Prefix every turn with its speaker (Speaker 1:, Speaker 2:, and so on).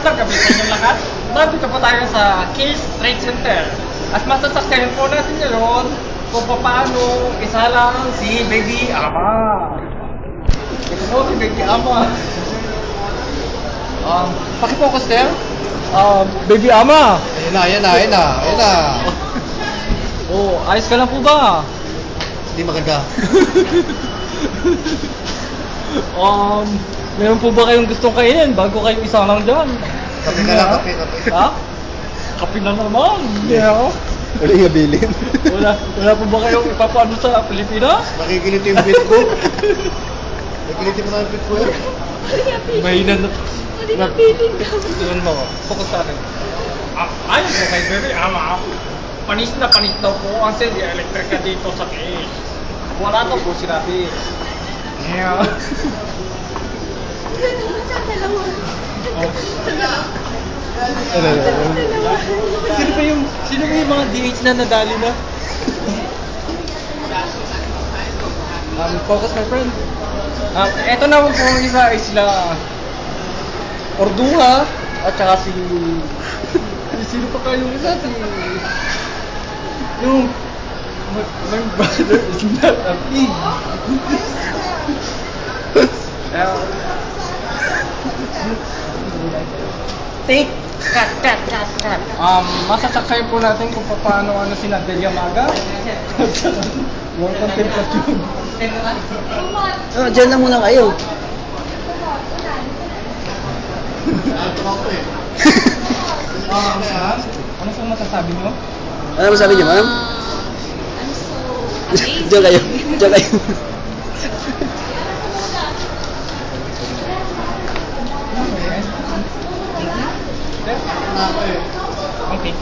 Speaker 1: magandang gabi sa inyong lahat. Nandito po tayo sa Keys Trade Center. At masasaksihan po natin ngayon kung paano isa lang si Baby Ama. Ito po si Baby Ama. Paki-focus there. Baby Ama.
Speaker 2: Ayan na.
Speaker 1: Oh, ayos ka lang po ba?
Speaker 2: Hindi maganda.
Speaker 1: Meron po ba kayong gustong kainin bago kayo isa lang dyan?
Speaker 2: Kape ka lang, kape.
Speaker 1: Ha? Kape na naman. Yeah.
Speaker 2: Wala yung bilin.
Speaker 1: Wala po ba kayong ipapaano sa Pilipinas?
Speaker 2: Nakikiliti yung bit ko. Nakikiliti mo na yung bit ko yan.
Speaker 1: Mahina na.
Speaker 3: Hindi na feeling ka.
Speaker 1: Tingnan mo. Focus sa akin. Ayun po kay Baby Ama. Panis na panis daw po ang silya elektrika dito sa Keys. Wala daw po sinabi. Yeah. Sino ba yung mga DH na nadali na? Focus my friend. Eto naman po ang isa ay sila Orduha at saka si sino pa kayong isa? Yung my brother is not a pig. Take cut. Masasakay po natin kung paano sila Delia Maga. Yung contemplation.
Speaker 2: Diyan lang muna kayo.
Speaker 1: Ano po masasabi nyo?
Speaker 2: Ano masabi niyo, ma'am?
Speaker 3: I'm so amazed.
Speaker 2: Diyan kayo.
Speaker 1: Okay.